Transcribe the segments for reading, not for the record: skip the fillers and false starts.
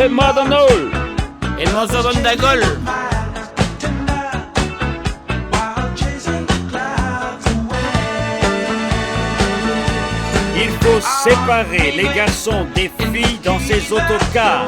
Modernol, Hermoso Bondagol. il faut séparer les garçons des filles dans ces autocars.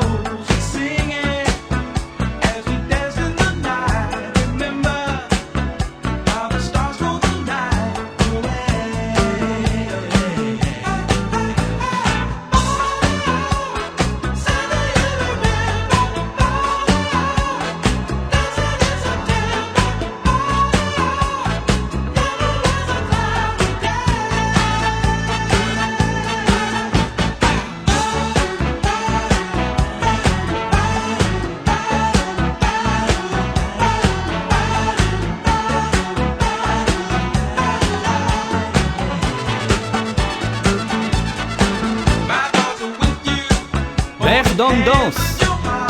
Verdun Danse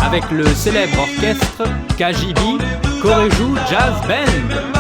avec le célèbre orchestre KGB Koreju Jazz Band.